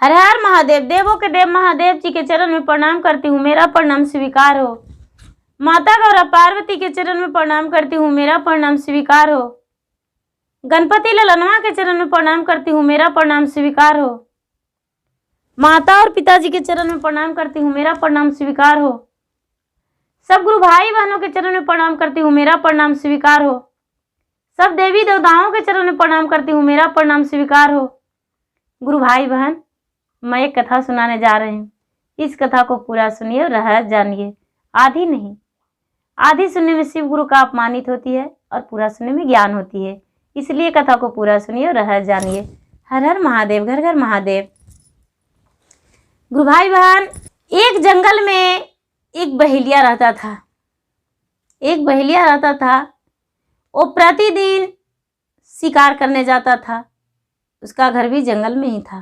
हर हर महादेव। देवों के देव महादेव जी के चरण में प्रणाम करती हूँ, मेरा प्रणाम स्वीकार हो। माता गौरा पार्वती के चरण में प्रणाम करती हूँ, मेरा प्रणाम स्वीकार हो। गणपति ललनवा के चरण में प्रणाम करती हूँ, मेरा प्रणाम स्वीकार हो। माता और पिताजी के चरण में प्रणाम करती हूँ, मेरा प्रणाम स्वीकार हो। सब गुरु भाई बहनों के चरण में प्रणाम करती हूँ, मेरा प्रणाम स्वीकार हो। सब देवी देवताओं के चरण में प्रणाम करती हूँ, मेरा प्रणाम स्वीकार हो। गुरु भाई बहन, मैं एक कथा सुनाने जा रही हूँ। इस कथा को पूरा सुनिए और रहस्य जानिए। आधी नहीं, आधी सुनने में शिव गुरु का अपमानित होती है और पूरा सुनने में ज्ञान होती है। इसलिए कथा को पूरा सुनिए और रहस्य जानिए। हर हर महादेव, घर घर महादेव। गुरु भाई बहन, एक जंगल में एक बहेलिया रहता था। एक बहेलिया रहता था, वो प्रतिदिन शिकार करने जाता था। उसका घर भी जंगल में ही था।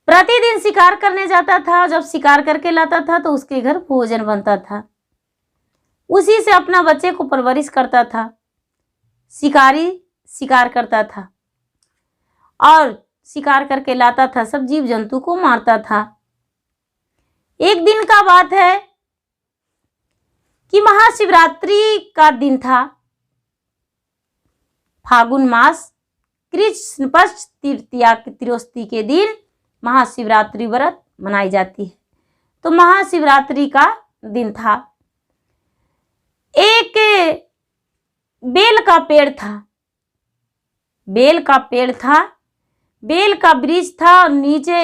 प्रतिदिन शिकार करने जाता था। जब शिकार करके लाता था तो उसके घर भोजन बनता था। उसी से अपना बच्चे को परवरिश करता था। शिकारी शिकार करता था और शिकार करके लाता था, सब जीव जंतु को मारता था। एक दिन का बात है कि महाशिवरात्रि का दिन था। फागुन मास कृष्ण पक्ष तृतीया त्रयोदशी के दिन महाशिवरात्रि व्रत मनाई जाती है। तो महाशिवरात्रि का दिन था। एक बेल का पेड़ था। बेल का पेड़ था, बेल का वृक्ष था और नीचे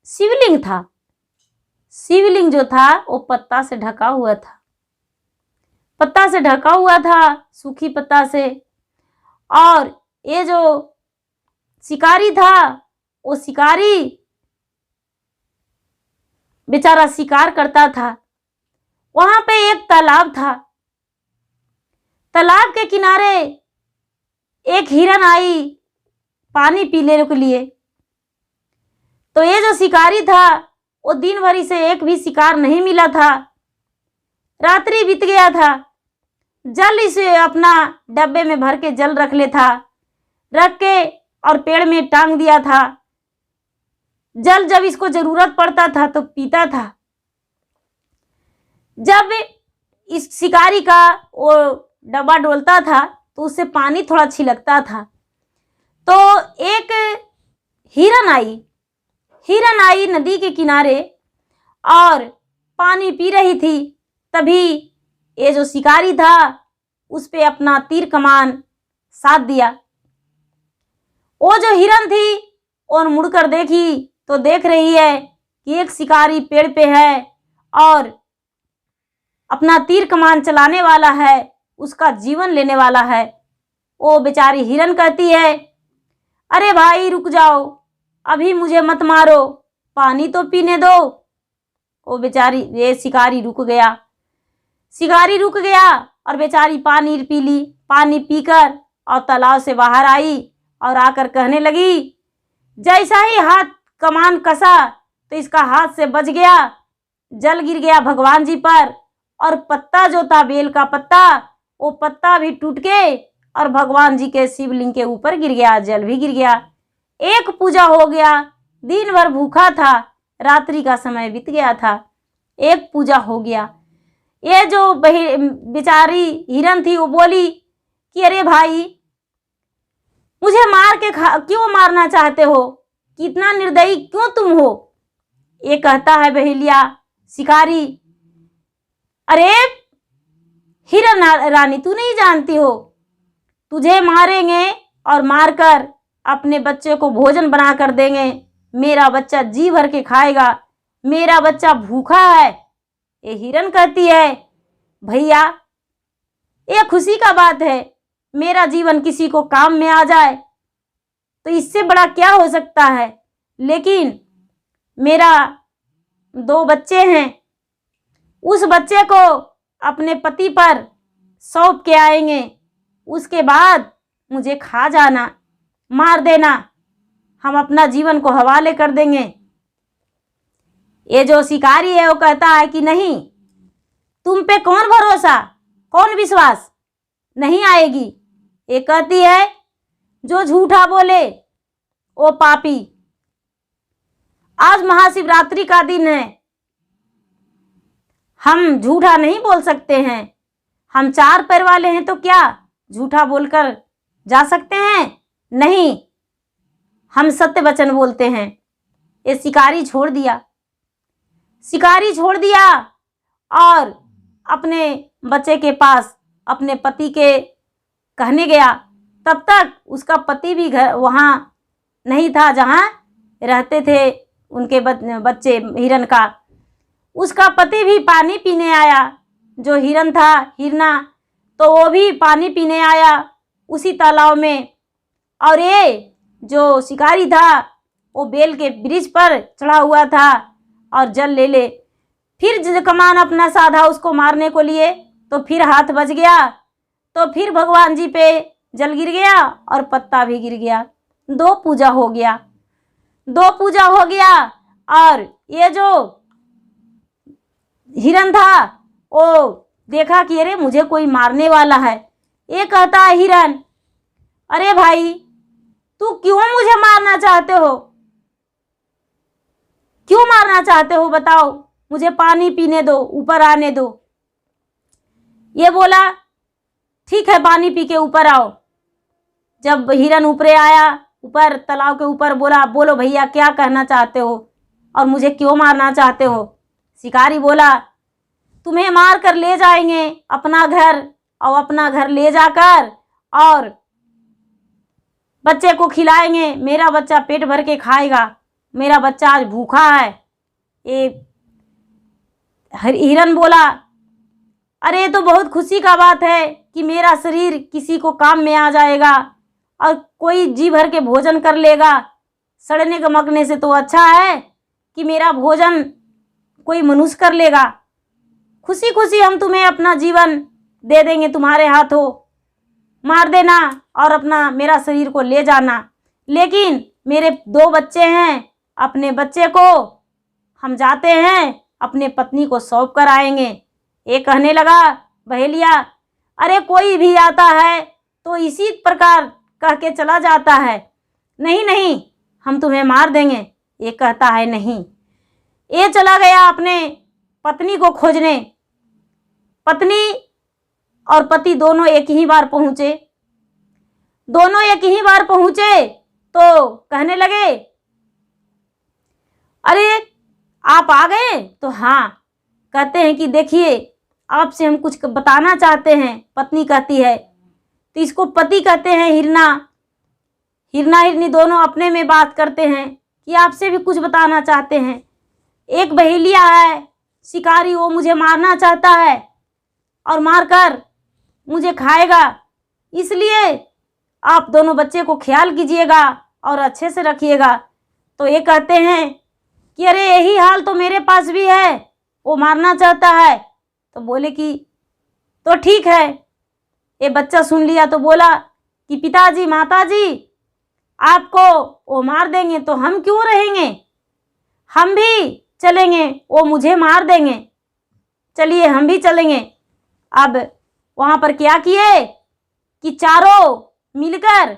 शिवलिंग था। शिवलिंग जो था वो पत्ता से ढका हुआ था। पत्ता से ढका हुआ था, सूखी पत्ता से। और ये जो शिकारी था, वो शिकारी बेचारा शिकार करता था। वहां पे एक तालाब था। तालाब के किनारे एक हिरन आई पानी पीने के लिए। तो ये जो शिकारी था, वो दिन भर से एक भी शिकार नहीं मिला था। रात्रि बीत गया था। जल इसे अपना डब्बे में भर के जल रख ले था, रख के और पेड़ में टांग दिया था। जल जब इसको जरूरत पड़ता था तो पीता था। जब इस शिकारी का वो डब्बा डोलता था तो उससे पानी थोड़ा छिलकता था। तो एक हिरन आई। हिरन आई नदी के किनारे और पानी पी रही थी। तभी ये जो शिकारी था उस पे अपना तीर कमान साध दिया। वो जो हिरन थी और मुड़कर देखी तो देख रही है कि एक शिकारी पेड़ पे है और अपना तीर कमान चलाने वाला है, उसका जीवन लेने वाला है। वो बेचारी हिरन कहती है, अरे भाई रुक जाओ, अभी मुझे मत मारो, पानी तो पीने दो। वो बेचारी ये शिकारी रुक गया। शिकारी रुक गया और बेचारी पानी पी ली। पानी पीकर और तालाब से बाहर आई और आकर कहने लगी, जैसा ही हाथ कमान कसा तो इसका हाथ से बच गया। जल गिर गया भगवान जी पर और पत्ता जो था बेल का पत्ता, वो पत्ता भी टूट के और भगवान जी के शिवलिंग के ऊपर गिर गया। जल भी गिर गया। एक पूजा हो गया। दिन भर भूखा था, रात्रि का समय बीत गया था। एक पूजा हो गया। ये जो बेचारी हिरन थी वो बोली कि अरे भाई, मुझे मार के क्यों मारना चाहते हो? कितना निर्दयी क्यों तुम हो? ये कहता है बहेलिया शिकारी, अरे हिरन रानी, तू नहीं जानती हो, तुझे मारेंगे और मारकर अपने बच्चे को भोजन बना कर देंगे। मेरा बच्चा जी भर के खाएगा, मेरा बच्चा भूखा है। ये हिरन कहती है, भैया ये खुशी का बात है, मेरा जीवन किसी को काम में आ जाए तो इससे बड़ा क्या हो सकता है। लेकिन मेरा 2 बच्चे हैं, उस बच्चे को अपने पति पर सौंप के आएंगे, उसके बाद मुझे खा जाना, मार देना, हम अपना जीवन को हवाले कर देंगे। ये जो शिकारी है वो कहता है कि नहीं, तुम पे कौन भरोसा, कौन विश्वास, नहीं आएगी। ये कहती है जो झूठा बोले वो पापी, आज महाशिवरात्रि का दिन है, हम झूठा नहीं बोल सकते हैं। हम 4 पैर वाले हैं तो क्या झूठा बोलकर जा सकते हैं? नहीं, हम सत्य वचन बोलते हैं। ये शिकारी छोड़ दिया, शिकारी छोड़ दिया और अपने बच्चे के पास अपने पति के कहने गया। तब तक उसका पति भी घर वहाँ नहीं था जहाँ रहते थे उनके बच्चे हिरन का। उसका पति भी पानी पीने आया, जो हिरन था हिरना, तो वो भी पानी पीने आया उसी तालाब में। और ये जो शिकारी था वो बेल के ब्रिज पर चढ़ा हुआ था और जल ले फिर कमान अपना साधा उसको मारने को लिए, तो फिर हाथ बच गया, तो फिर भगवान जी पे जल गिर गया और पत्ता भी गिर गया। 2 पूजा हो गया, 2 पूजा हो गया। और ये जो हिरन था वो देखा कि अरे मुझे कोई मारने वाला है। ये कहता है हिरन, अरे भाई तू क्यों मुझे मारना चाहते हो? क्यों मारना चाहते हो बताओ? मुझे पानी पीने दो, ऊपर आने दो। ये बोला ठीक है, पानी पी के ऊपर आओ। जब हिरन ऊपरे आया, ऊपर तालाब के ऊपर, बोला बोलो भैया क्या कहना चाहते हो और मुझे क्यों मारना चाहते हो? शिकारी बोला तुम्हें मार कर ले जाएंगे अपना घर, और अपना घर ले जाकर और बच्चे को खिलाएंगे। मेरा बच्चा पेट भर के खाएगा, मेरा बच्चा आज भूखा है। ये हिरन बोला अरे तो बहुत खुशी का बात है कि मेरा शरीर किसी को काम में आ जाएगा और कोई जी भर के भोजन कर लेगा। सड़ने गमकने से तो अच्छा है कि मेरा भोजन कोई मनुष्य कर लेगा। खुशी खुशी हम तुम्हें अपना जीवन दे देंगे, तुम्हारे हाथों मार देना और अपना मेरा शरीर को ले जाना। लेकिन मेरे 2 बच्चे हैं, अपने बच्चे को हम जाते हैं अपने पत्नी को सौंप कर आएंगे। ये कहने लगा बहेलिया, अरे कोई भी आता है तो इसी प्रकार कह के चला जाता है, नहीं नहीं हम तुम्हें मार देंगे। ये कहता है नहीं। ये चला गया अपने पत्नी को खोजने। पत्नी और पति दोनों एक ही बार पहुँचे, दोनों एक ही बार पहुँचे तो कहने लगे अरे आप आ गए? तो हाँ। कहते हैं कि देखिए आपसे हम कुछ बताना चाहते हैं। पत्नी कहती है, तो इसको पति कहते हैं। हिरना हिरनी दोनों अपने में बात करते हैं कि आपसे भी कुछ बताना चाहते हैं। एक बहेलिया है शिकारी, वो मुझे मारना चाहता है और मारकर मुझे खाएगा, इसलिए आप दोनों बच्चे को ख्याल कीजिएगा और अच्छे से रखिएगा। तो ये कहते हैं कि अरे यही हाल तो मेरे पास भी है, वो मारना चाहता है। तो बोले कि तो ठीक है। ये बच्चा सुन लिया तो बोला कि पिताजी माताजी आपको वो मार देंगे तो हम क्यों रहेंगे, हम भी चलेंगे, वो मुझे मार देंगे, चलिए हम भी चलेंगे। अब वहाँ पर क्या किए कि चारों मिलकर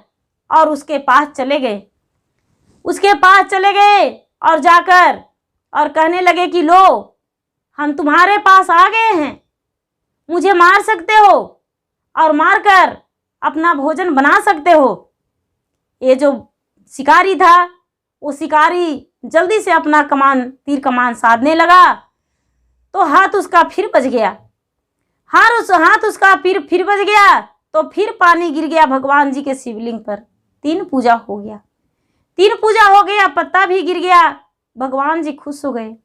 और उसके पास चले गए। उसके पास चले गए और जाकर और कहने लगे कि लो हम तुम्हारे पास आ गए हैं, मुझे मार सकते हो और मारकर अपना भोजन बना सकते हो। ये जो शिकारी था वो शिकारी जल्दी से अपना तीर कमान साधने लगा, तो हाथ उसका फिर बच गया। हाथ उसका फिर बच गया, तो फिर पानी गिर गया भगवान जी के शिवलिंग पर। 3 पूजा हो गया, 3 पूजा हो गया, पत्ता भी गिर गया। भगवान जी खुश हो गए,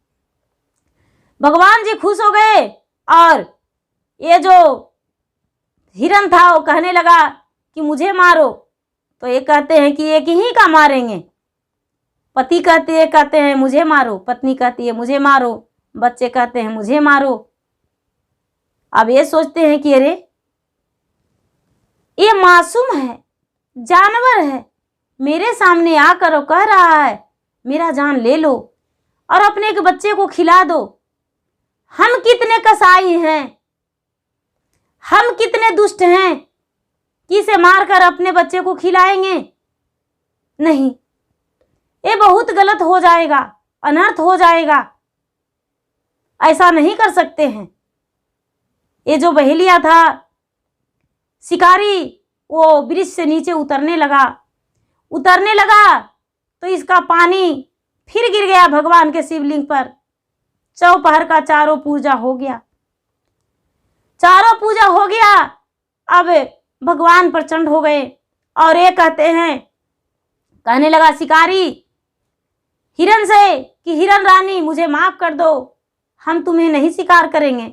भगवान जी खुश हो गए। और ये जो हिरन था वो कहने लगा कि मुझे मारो। तो ये कहते हैं कि एक ही का मारेंगे। पति कहते हैं मुझे मारो, पत्नी कहती है मुझे मारो, बच्चे कहते हैं मुझे मारो। अब ये सोचते हैं कि अरे ये मासूम है, जानवर है, मेरे सामने आकर वो कह रहा है मेरा जान ले लो और अपने के बच्चे को खिला दो। हम कितने कसाई हैं, हम कितने दुष्ट हैं कि इसे मारकर अपने बच्चे को खिलाएंगे? नहीं, ये बहुत गलत हो जाएगा। अनर्थ हो जाएगा, ऐसा नहीं कर सकते हैं। ये जो बहेलिया था, शिकारी वो वृक्ष से नीचे उतरने लगा तो इसका पानी फिर गिर गया भगवान के शिवलिंग पर। चौपहर का चारों पूजा हो गया। अब भगवान प्रचंड हो गए और ये कहने लगा शिकारी हिरन से कि हिरन रानी मुझे माफ कर दो, हम तुम्हें नहीं शिकार करेंगे,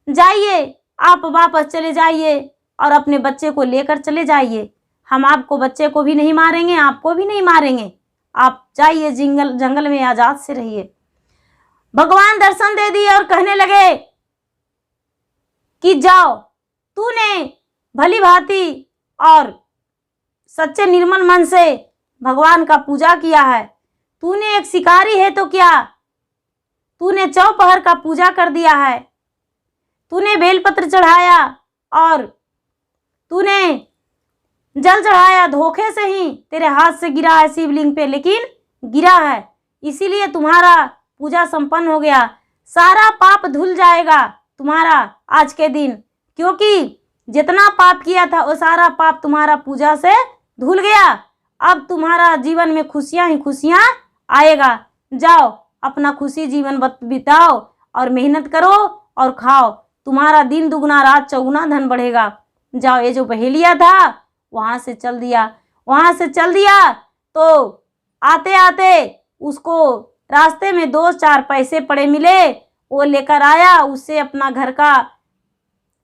जाइए आप वापस चले जाइए और अपने बच्चे को लेकर चले जाइए, हम आपको बच्चे को भी नहीं मारेंगे, आपको भी नहीं मारेंगे, आप जाइए जंगल में आजाद से रहिए। भगवान दर्शन दे दिए और कहने लगे कि जाओ, तूने भली भांति और सच्चे निर्मल मन से भगवान का पूजा किया है, तूने एक शिकारी है तो क्या, तूने चौपहर का पूजा कर दिया है, तूने बेलपत्र चढ़ाया और तूने जल चढ़ाया, धोखे से ही तेरे हाथ से गिरा है शिवलिंग पे, लेकिन गिरा है, इसीलिए तुम्हारा पूजा संपन्न हो गया। सारा पाप धुल जाएगा तुम्हारा आज के दिन, क्योंकि जितना पाप किया था वो सारा पाप तुम्हारा पूजा से धुल गया। अब तुम्हारा जीवन में खुशियां ही खुशियां आएगा। जाओ अपना खुशी जीवन बिताओ और मेहनत करो और खाओ, तुम्हारा दिन दुगना रात चौगुना धन बढ़ेगा। जाओ। ये जो बहेलिया था वहाँ से चल दिया तो आते आते उसको रास्ते में 2-4 पैसे पड़े मिले, वो लेकर आया, उससे अपना घर का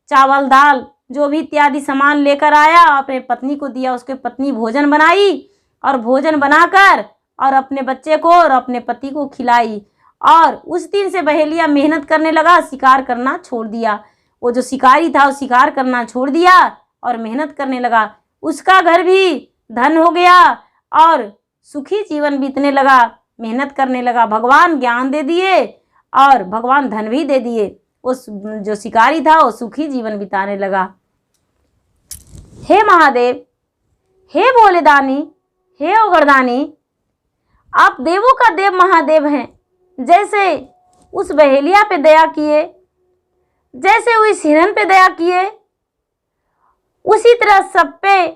चावल दाल जो भी इत्यादि सामान लेकर आया, अपने पत्नी को दिया, उसके पत्नी भोजन बनाई और भोजन बनाकर और अपने बच्चे को और अपने पति को खिलाई। और उस दिन से बहेलिया मेहनत करने लगा, शिकार करना छोड़ दिया। वो जो शिकारी था वो शिकार करना छोड़ दिया और मेहनत करने लगा। उसका घर भी धन हो गया और सुखी जीवन बीतने लगा, मेहनत करने लगा। भगवान ज्ञान दे दिए और भगवान धन भी दे दिए। उस जो शिकारी था वो सुखी जीवन बिताने लगा। हे महादेव, हे भोलेदानी, हे ओगरदानी, आप देवों का देव महादेव हैं। जैसे उस बहेलिया पे दया किए, जैसे उस हिरन पे दया किए, उसी तरह सब पे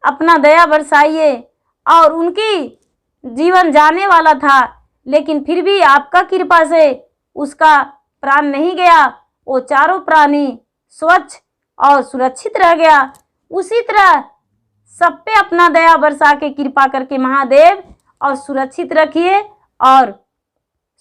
अपना दया बरसाइए। और उनकी जीवन जाने वाला था, लेकिन फिर भी आपका कृपा से उसका प्राण नहीं गया, वो चारों प्राणी स्वच्छ और सुरक्षित रह गया। उसी तरह सब पे अपना दया बरसा के कृपा करके महादेव और सुरक्षित रखिए और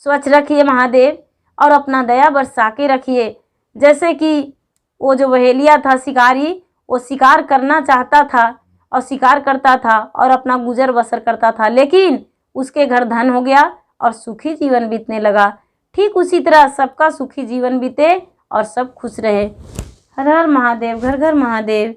स्वच्छ रखिए महादेव, और अपना दया बरसा के रखिए। जैसे कि वो जो बहेलिया था शिकारी, वो शिकार करना चाहता था और शिकार करता था और अपना गुजर बसर करता था, लेकिन उसके घर धन हो गया और सुखी जीवन बीतने लगा। ठीक उसी तरह सबका सुखी जीवन बीते और सब खुश रहे। हर हर महादेव, घर घर महादेव।